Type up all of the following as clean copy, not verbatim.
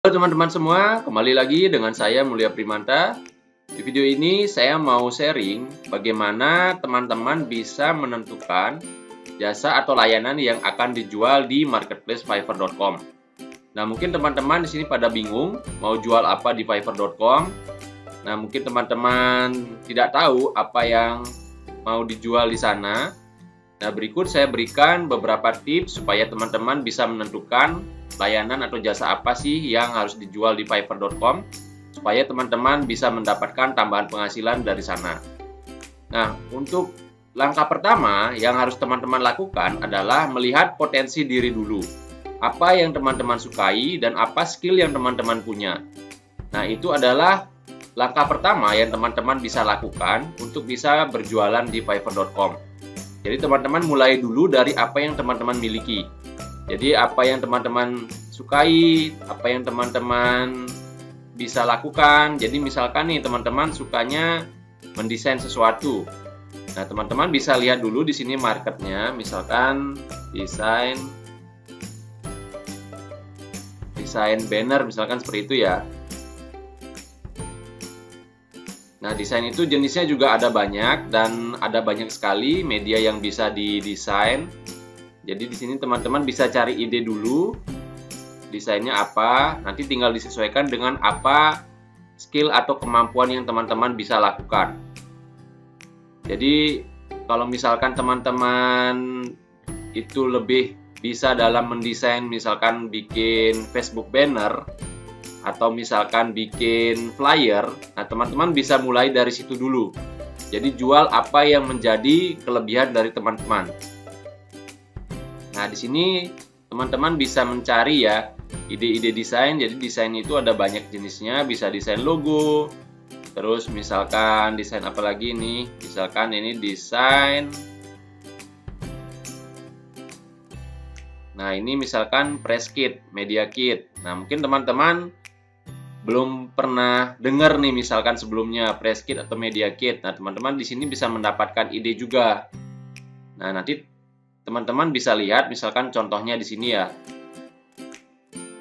Halo teman-teman semua, kembali lagi dengan saya Mulia Primanta. Di video ini saya mau sharing bagaimana teman-teman bisa menentukan jasa atau layanan yang akan dijual di marketplace fiverr.com. Nah, mungkin teman-teman di sini pada bingung mau jual apa di fiverr.com. Nah, mungkin teman-teman tidak tahu apa yang mau dijual di sana. Nah, berikut saya berikan beberapa tips supaya teman-teman bisa menentukan layanan atau jasa apa sih yang harus dijual di fiverr.com supaya teman-teman bisa mendapatkan tambahan penghasilan dari sana. Nah, untuk langkah pertama yang harus teman-teman lakukan adalah melihat potensi diri dulu. Apa yang teman-teman sukai dan apa skill yang teman-teman punya. Nah, itu adalah langkah pertama yang teman-teman bisa lakukan untuk bisa berjualan di fiverr.com. Jadi teman-teman mulai dulu dari apa yang teman-teman miliki. Jadi apa yang teman-teman sukai, apa yang teman-teman bisa lakukan. Jadi misalkan nih teman-teman sukanya mendesain sesuatu. Nah, teman-teman bisa lihat dulu di sini marketnya, misalkan desain banner misalkan seperti itu ya. Nah, desain itu jenisnya juga ada banyak dan ada banyak sekali media yang bisa didesain. Jadi di sini teman-teman bisa cari ide dulu, desainnya apa, nanti tinggal disesuaikan dengan apa skill atau kemampuan yang teman-teman bisa lakukan. Jadi kalau misalkan teman-teman itu lebih bisa dalam mendesain, misalkan bikin Facebook banner, atau misalkan bikin flyer, nah teman-teman bisa mulai dari situ dulu. Jadi jual apa yang menjadi kelebihan dari teman-teman. Nah, di sini teman-teman bisa mencari ya ide-ide desain. Jadi desain itu ada banyak jenisnya, bisa desain logo. Terus misalkan desain apa lagi nih? Misalkan ini desain. Nah, ini misalkan press kit, media kit. Nah, mungkin teman-teman belum pernah dengar nih misalkan sebelumnya press kit atau media kit. Nah, teman-teman di sini bisa mendapatkan ide juga. Nah, nanti teman-teman bisa lihat misalkan contohnya di sini ya.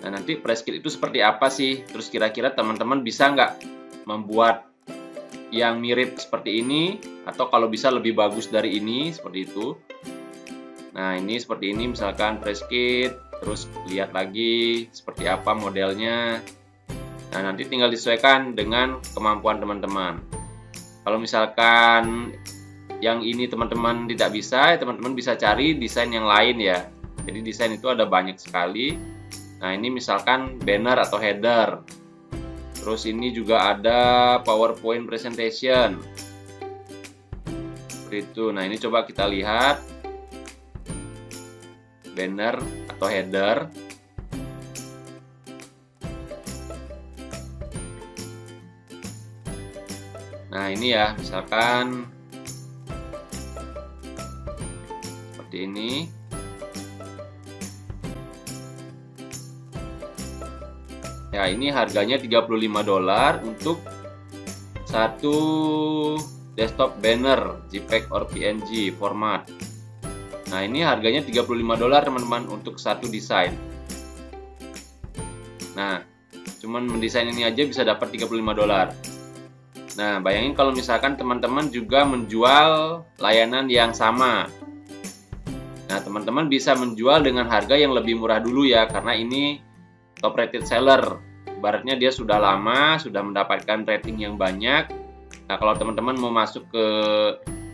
Nah, nanti press kit itu seperti apa sih? Terus kira-kira teman-teman bisa nggak membuat yang mirip seperti ini atau kalau bisa lebih bagus dari ini seperti itu. Nah, ini seperti ini misalkan press kit, terus lihat lagi seperti apa modelnya. Nah, nanti tinggal disesuaikan dengan kemampuan teman-teman. Kalau misalkan yang ini teman-teman tidak bisa, teman-teman bisa cari desain yang lain ya. Jadi desain itu ada banyak sekali. Nah, ini misalkan banner atau header. Terus ini juga ada PowerPoint presentation. Seperti itu. Nah, ini coba kita lihat. Banner atau header. Nah, ini ya, misalkan seperti ini. Ya, ini harganya $35 untuk satu desktop banner JPEG or PNG format. Nah, ini harganya $35 teman-teman untuk satu desain. Nah, cuman mendesain ini aja bisa dapat $35. Nah, bayangin kalau misalkan teman-teman juga menjual layanan yang sama. Nah, teman-teman bisa menjual dengan harga yang lebih murah dulu ya, karena ini top rated seller. Ibaratnya dia sudah lama, sudah mendapatkan rating yang banyak. Nah, kalau teman-teman mau masuk ke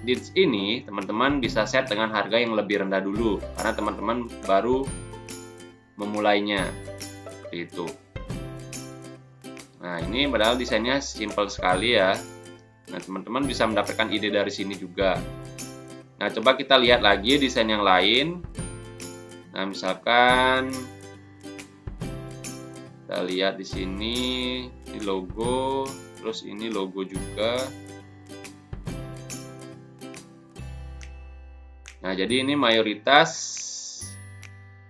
deals ini, teman-teman bisa set dengan harga yang lebih rendah dulu, karena teman-teman baru memulainya. Seperti itu. Nah, ini padahal desainnya simple sekali ya. Nah, teman-teman bisa mendapatkan ide dari sini juga. Nah, coba kita lihat lagi desain yang lain. Nah, misalkan kita lihat di sini, ini logo, terus ini logo juga. Nah, jadi ini mayoritas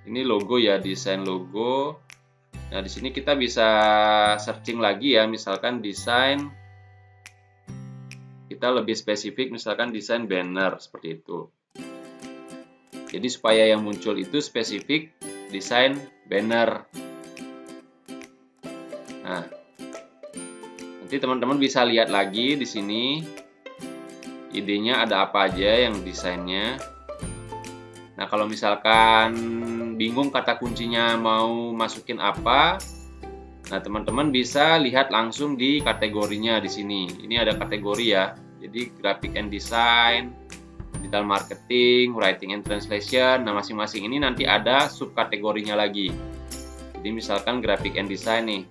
ini logo ya, desain logo. Nah, di sini kita bisa searching lagi ya, misalkan desain, kita lebih spesifik, misalkan desain banner, seperti itu. Jadi supaya yang muncul itu spesifik desain banner. Nah, nanti teman-teman bisa lihat lagi di sini idenya ada apa aja yang desainnya. Nah, kalau misalkan bingung kata kuncinya mau masukin apa, nah teman-teman bisa lihat langsung di kategorinya di sini. Ini ada kategori ya. Jadi graphic and design, digital marketing, writing and translation. Nah, masing-masing ini nanti ada subkategorinya lagi. Jadi misalkan graphic and design nih.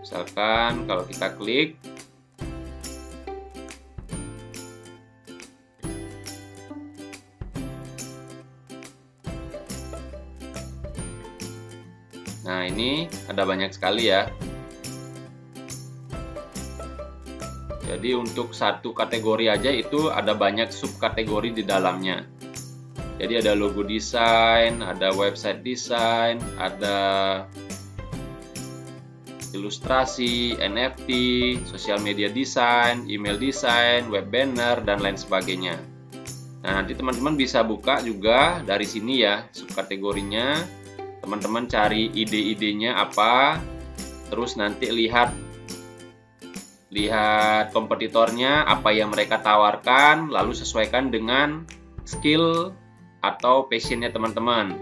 Misalkan kalau kita klik, nah ini ada banyak sekali ya. Jadi untuk satu kategori aja itu ada banyak subkategori di dalamnya. Jadi ada logo desain, ada website desain, ada ilustrasi, NFT, sosial media desain, email desain, web banner, dan lain sebagainya. Nah, nanti teman-teman bisa buka juga dari sini ya subkategorinya. Teman-teman cari ide-idenya apa, terus nanti lihat kompetitornya apa yang mereka tawarkan, lalu sesuaikan dengan skill atau passionnya teman-teman.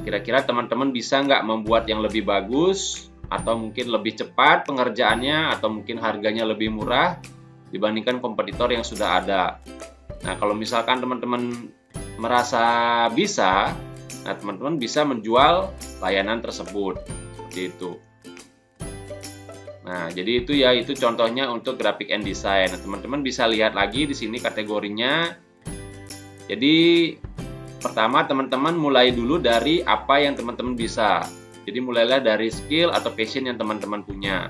Kira-kira teman-teman bisa nggak membuat yang lebih bagus, atau mungkin lebih cepat pengerjaannya, atau mungkin harganya lebih murah dibandingkan kompetitor yang sudah ada. Nah, kalau misalkan teman-teman merasa bisa, nah teman-teman bisa menjual layanan tersebut seperti itu. Nah, jadi itu ya, itu contohnya untuk graphic and design. Nah, teman-teman bisa lihat lagi di sini kategorinya. Jadi pertama teman-teman mulai dulu dari apa yang teman-teman bisa. Jadi mulailah dari skill atau passion yang teman-teman punya.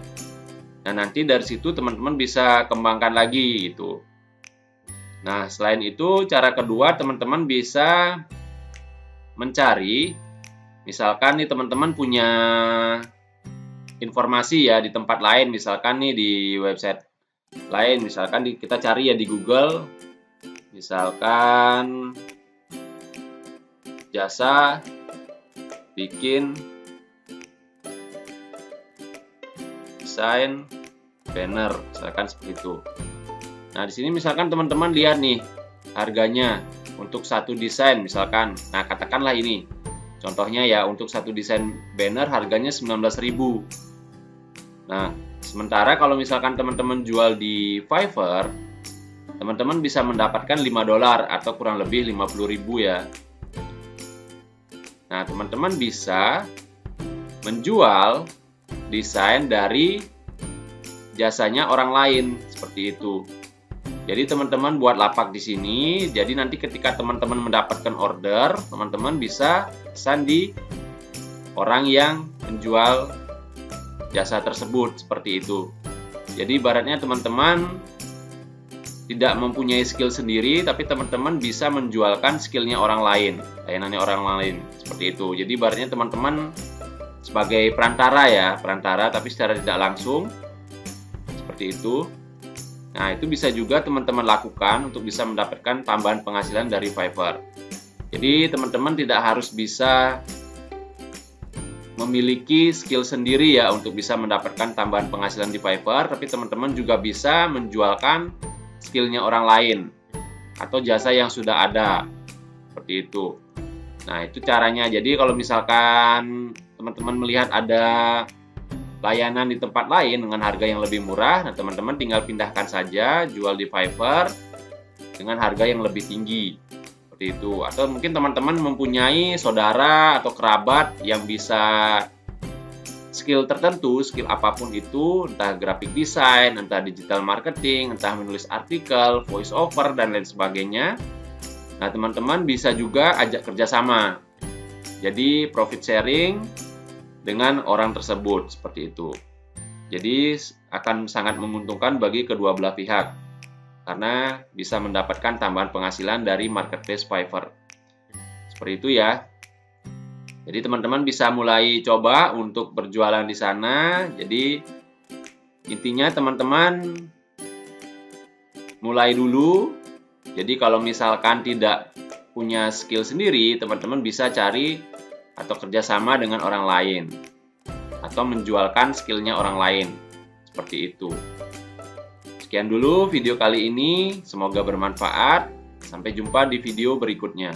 Nah, nanti dari situ teman-teman bisa kembangkan lagi gitu. Nah, selain itu cara kedua teman-teman bisa mencari, misalkan nih teman-teman punya informasi ya di tempat lain, misalkan nih di website lain, misalkan kita cari ya di Google, misalkan jasa bikin desain banner, misalkan seperti itu. Nah, di sini misalkan teman-teman lihat nih harganya untuk satu desain misalkan. Nah, katakanlah ini contohnya ya, untuk satu desain banner harganya 19.000. Nah, sementara kalau misalkan teman-teman jual di Fiverr, teman-teman bisa mendapatkan $5 atau kurang lebih 50.000 ya. Nah, teman-teman bisa menjual desain dari jasanya orang lain seperti itu. Jadi teman-teman buat lapak di sini. Jadi nanti ketika teman-teman mendapatkan order, teman-teman bisa pesan di orang yang menjual jasa tersebut seperti itu. Jadi ibaratnya teman-teman tidak mempunyai skill sendiri, tapi teman-teman bisa menjualkan skillnya orang lain, layanannya orang lain seperti itu. Jadi ibaratnya teman-teman sebagai perantara ya, perantara tapi secara tidak langsung seperti itu. Nah, itu bisa juga teman-teman lakukan untuk bisa mendapatkan tambahan penghasilan dari Fiverr. Jadi teman-teman tidak harus bisa memiliki skill sendiri ya untuk bisa mendapatkan tambahan penghasilan di Fiverr, tapi teman-teman juga bisa menjualkan skillnya orang lain atau jasa yang sudah ada seperti itu. Nah, itu caranya. Jadi kalau misalkan teman-teman melihat ada layanan di tempat lain dengan harga yang lebih murah, nah teman-teman tinggal pindahkan saja, jual di Fiverr dengan harga yang lebih tinggi seperti itu. Atau mungkin teman-teman mempunyai saudara atau kerabat yang bisa skill tertentu, skill apapun itu, entah graphic design, entah digital marketing, entah menulis artikel, voice over, dan lain sebagainya. Nah, teman-teman bisa juga ajak kerjasama. Jadi, profit sharing dengan orang tersebut, seperti itu. Jadi, akan sangat menguntungkan bagi kedua belah pihak, karena bisa mendapatkan tambahan penghasilan dari marketplace Fiverr. Seperti itu ya. Jadi teman-teman bisa mulai coba untuk berjualan di sana. Jadi intinya teman-teman mulai dulu. Jadi kalau misalkan tidak punya skill sendiri, teman-teman bisa cari atau kerjasama dengan orang lain. atau menjualkan skillnya orang lain. Seperti itu. Sekian dulu video kali ini, semoga bermanfaat. Sampai jumpa di video berikutnya.